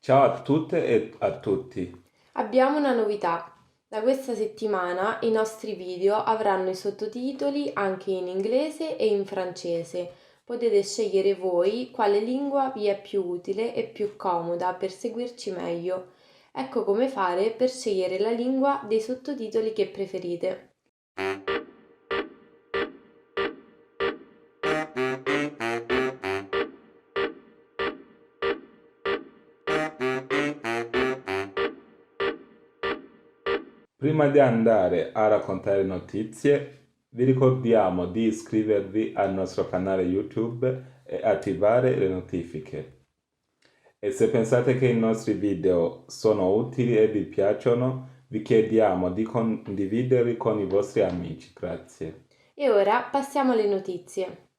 Ciao a tutte e a tutti. Abbiamo una novità. Da questa settimana i nostri video avranno i sottotitoli anche in inglese e in francese. Potete scegliere voi quale lingua vi è più utile e più comoda per seguirci meglio. Ecco come fare per scegliere la lingua dei sottotitoli che preferite. Prima di andare a raccontare notizie, vi ricordiamo di iscrivervi al nostro canale YouTube e attivare le notifiche. E se pensate che i nostri video sono utili e vi piacciono, vi chiediamo di condividerli con i vostri amici. Grazie. E ora passiamo alle notizie.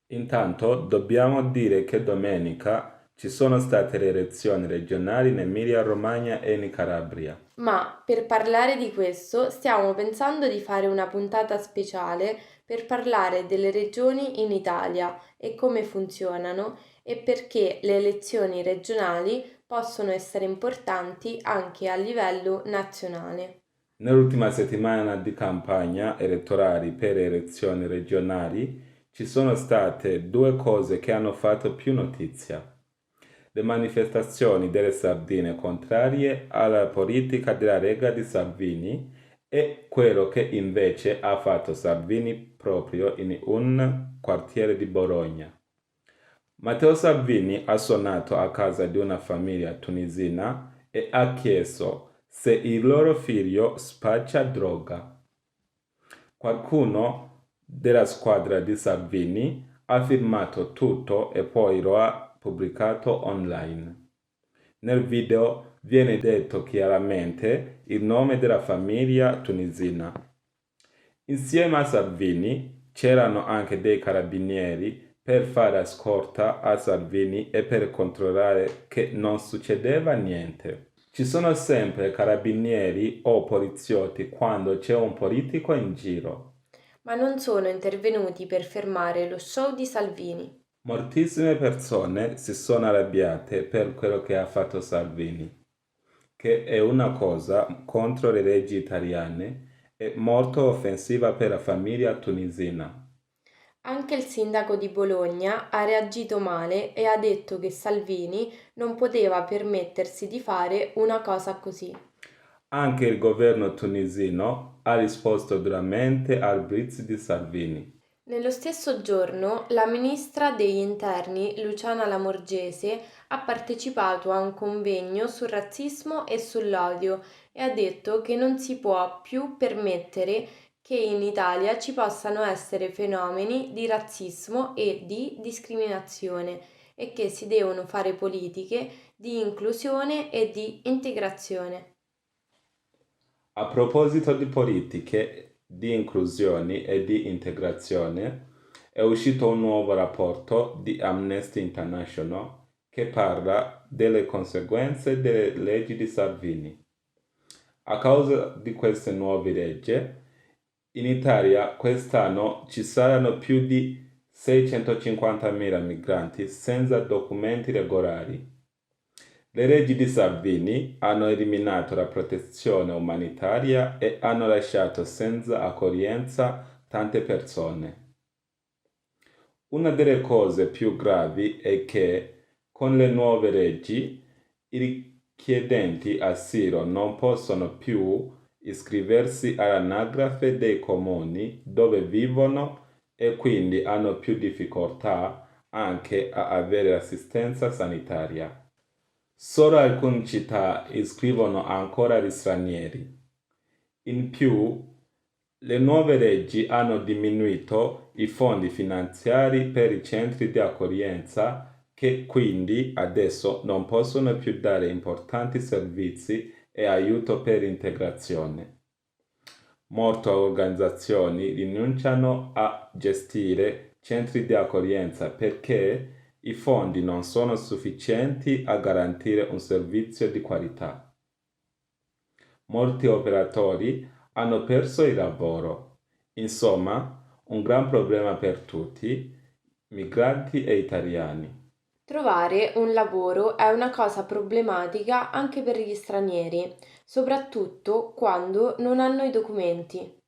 Intanto dobbiamo dire che domenica ci sono state le elezioni regionali in Emilia-Romagna e in Calabria. Ma per parlare di questo stiamo pensando di fare una puntata speciale per parlare delle regioni in Italia e come funzionano e perché le elezioni regionali possono essere importanti anche a livello nazionale. Nell'ultima settimana di campagna elettorale per le elezioni regionali ci sono state due cose che hanno fatto più notizia. Le manifestazioni delle sardine contrarie alla politica della Lega di Salvini e quello che invece ha fatto Salvini proprio in un quartiere di Bologna. Matteo Salvini ha suonato a casa di una famiglia tunisina e ha chiesto se il loro figlio spaccia droga. Qualcuno della squadra di Salvini ha filmato tutto e poi lo ha pubblicato online. Nel video viene detto chiaramente il nome della famiglia tunisina. Insieme a Salvini c'erano anche dei carabinieri per fare scorta a Salvini e per controllare che non succedeva niente. Ci sono sempre carabinieri o poliziotti quando c'è un politico in giro. Ma non sono intervenuti per fermare lo show di Salvini. Moltissime persone si sono arrabbiate per quello che ha fatto Salvini, che è una cosa contro le leggi italiane e molto offensiva per la famiglia tunisina. Anche il sindaco di Bologna ha reagito male e ha detto che Salvini non poteva permettersi di fare una cosa così. Anche il governo tunisino ha risposto duramente al blitz di Salvini. Nello stesso giorno, la ministra degli interni Luciana Lamorgese ha partecipato a un convegno sul razzismo e sull'odio e ha detto che non si può più permettere che in Italia ci possano essere fenomeni di razzismo e di discriminazione e che si devono fare politiche di inclusione e di integrazione. A proposito di politiche di inclusione e di integrazione, è uscito un nuovo rapporto di Amnesty International che parla delle conseguenze delle leggi di Salvini. A causa di queste nuove leggi, in Italia quest'anno ci saranno più di 650.000 migranti senza documenti regolari. Le leggi di Salvini hanno eliminato la protezione umanitaria e hanno lasciato senza accoglienza tante persone. Una delle cose più gravi è che, con le nuove leggi, i richiedenti asilo non possono più iscriversi all'anagrafe dei comuni dove vivono e quindi hanno più difficoltà anche a avere assistenza sanitaria. Solo alcune città iscrivono ancora gli stranieri. In più, le nuove leggi hanno diminuito i fondi finanziari per i centri di accoglienza che quindi adesso non possono più dare importanti servizi e aiuto per l'integrazione. Molte organizzazioni rinunciano a gestire centri di accoglienza perché i fondi non sono sufficienti a garantire un servizio di qualità. Molti operatori hanno perso il lavoro. Insomma, un gran problema per tutti, migranti e italiani. Trovare un lavoro è una cosa problematica anche per gli stranieri, soprattutto quando non hanno i documenti.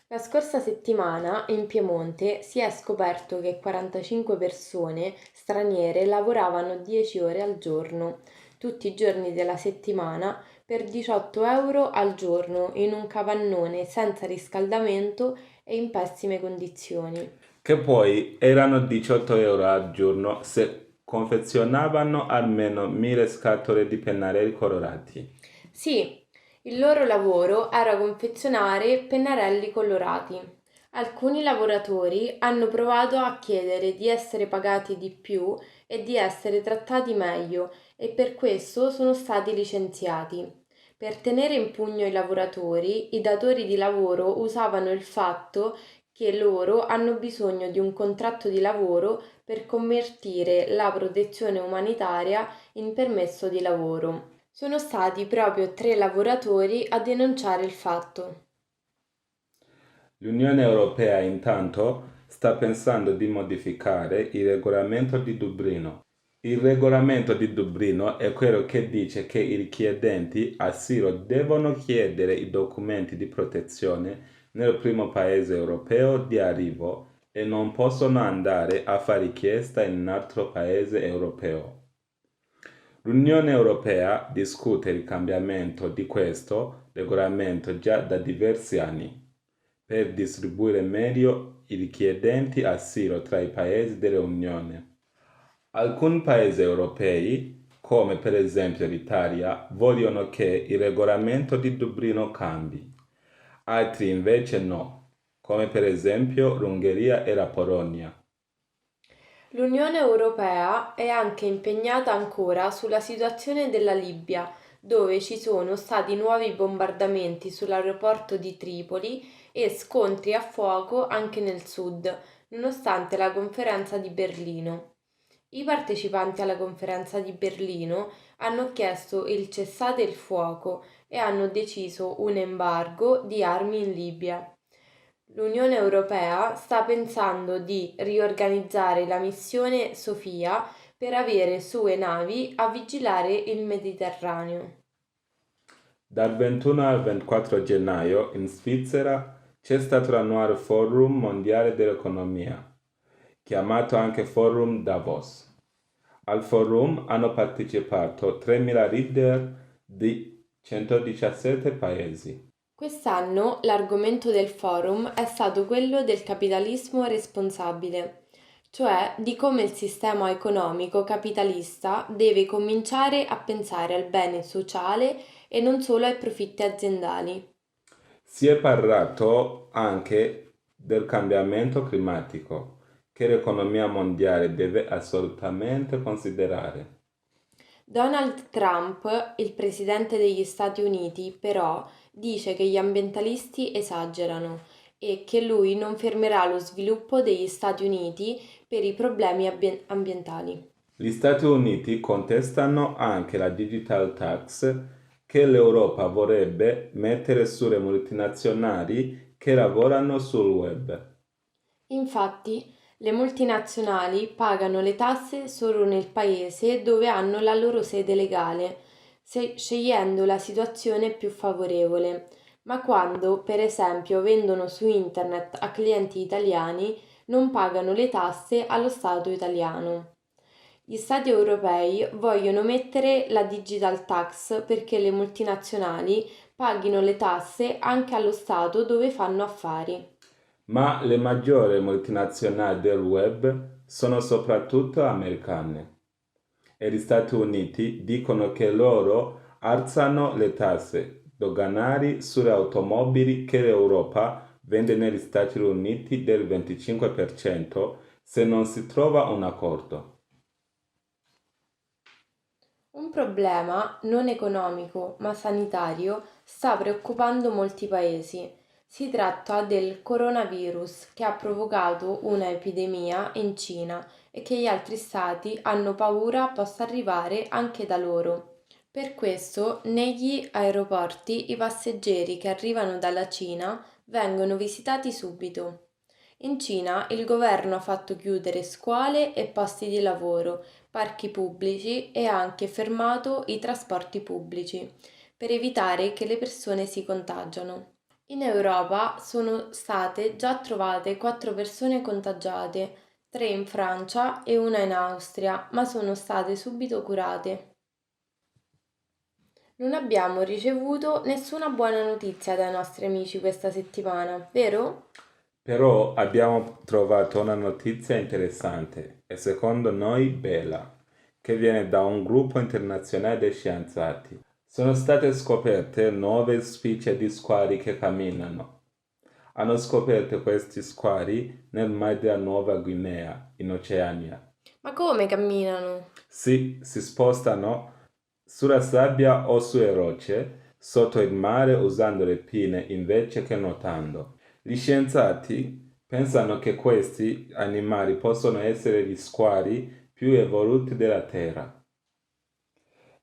La scorsa settimana in Piemonte si è scoperto che 45 persone straniere lavoravano 10 ore al giorno, tutti i giorni della settimana, per 18 euro al giorno in un capannone senza riscaldamento e in pessime condizioni. Che poi erano 18 euro al giorno se confezionavano almeno 1000 scatole di pennarelli colorati. Sì, il loro lavoro era confezionare pennarelli colorati. Alcuni lavoratori hanno provato a chiedere di essere pagati di più e di essere trattati meglio e per questo sono stati licenziati. Per tenere in pugno i lavoratori, i datori di lavoro usavano il fatto che loro hanno bisogno di un contratto di lavoro per convertire la protezione umanitaria in permesso di lavoro. Sono stati proprio 3 lavoratori a denunciare il fatto. L'Unione Europea intanto sta pensando di modificare il regolamento di Dublino. Il regolamento di Dublino è quello che dice che i richiedenti asilo devono chiedere i documenti di protezione nel primo paese europeo di arrivo e non possono andare a fare richiesta in un altro paese europeo. L'Unione Europea discute il cambiamento di questo regolamento già da diversi anni per distribuire meglio i richiedenti asilo tra i paesi dell'Unione. Alcuni paesi europei, come per esempio l'Italia, vogliono che il regolamento di Dublino cambi, altri invece no, come per esempio l'Ungheria e la Polonia. L'Unione Europea è anche impegnata ancora sulla situazione della Libia, dove ci sono stati nuovi bombardamenti sull'aeroporto di Tripoli e scontri a fuoco anche nel sud, nonostante la conferenza di Berlino. I partecipanti alla conferenza di Berlino hanno chiesto il cessate il fuoco e hanno deciso un embargo di armi in Libia. L'Unione Europea sta pensando di riorganizzare la missione Sofia per avere sue navi a vigilare il Mediterraneo. Dal 21 al 24 gennaio in Svizzera c'è stato l'annuale Forum Mondiale dell'Economia, chiamato anche Forum Davos. Al forum hanno partecipato 3.000 leader di 117 paesi. Quest'anno l'argomento del forum è stato quello del capitalismo responsabile, cioè di come il sistema economico capitalista deve cominciare a pensare al bene sociale e non solo ai profitti aziendali. Si è parlato anche del cambiamento climatico, che l'economia mondiale deve assolutamente considerare. Donald Trump, il presidente degli Stati Uniti, però, dice che gli ambientalisti esagerano e che lui non fermerà lo sviluppo degli Stati Uniti per i problemi ambientali. Gli Stati Uniti contestano anche la digital tax che l'Europa vorrebbe mettere sulle multinazionali che lavorano sul web. Infatti, le multinazionali pagano le tasse solo nel paese dove hanno la loro sede legale, scegliendo la situazione più favorevole. Ma quando, per esempio, vendono su internet a clienti italiani, non pagano le tasse allo Stato italiano. Gli Stati europei vogliono mettere la digital tax perché le multinazionali paghino le tasse anche allo Stato dove fanno affari. Ma le maggiori multinazionali del web sono soprattutto americane e gli Stati Uniti dicono che loro alzano le tasse doganali sulle automobili che l'Europa vende negli Stati Uniti del 25% se non si trova un accordo. Un problema non economico ma sanitario sta preoccupando molti paesi. Si tratta del coronavirus che ha provocato un'epidemia in Cina e che gli altri stati hanno paura possa arrivare anche da loro. Per questo, negli aeroporti i passeggeri che arrivano dalla Cina vengono visitati subito. In Cina il governo ha fatto chiudere scuole e posti di lavoro, parchi pubblici e ha anche fermato i trasporti pubblici per evitare che le persone si contagiano. In Europa sono state già trovate 4 persone contagiate, 3 in Francia e una in Austria, ma sono state subito curate. Non abbiamo ricevuto nessuna buona notizia dai nostri amici questa settimana, vero? Però abbiamo trovato una notizia interessante e secondo noi bella, che viene da un gruppo internazionale di scienziati. Sono state scoperte nuove specie di squali che camminano. Hanno scoperto questi squali nel mare della Nuova Guinea, in Oceania. Ma come camminano? Si spostano sulla sabbia o sulle rocce sotto il mare usando le pinne invece che nuotando. Gli scienziati pensano che questi animali possono essere gli squali più evoluti della Terra.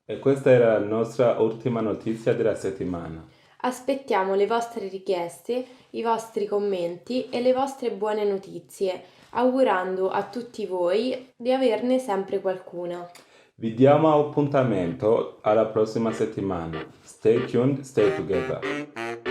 E questa era la nostra ultima notizia della settimana. Aspettiamo le vostre richieste, i vostri commenti e le vostre buone notizie, augurando a tutti voi di averne sempre qualcuna. Vi diamo appuntamento alla prossima settimana. Stay tuned, stay together.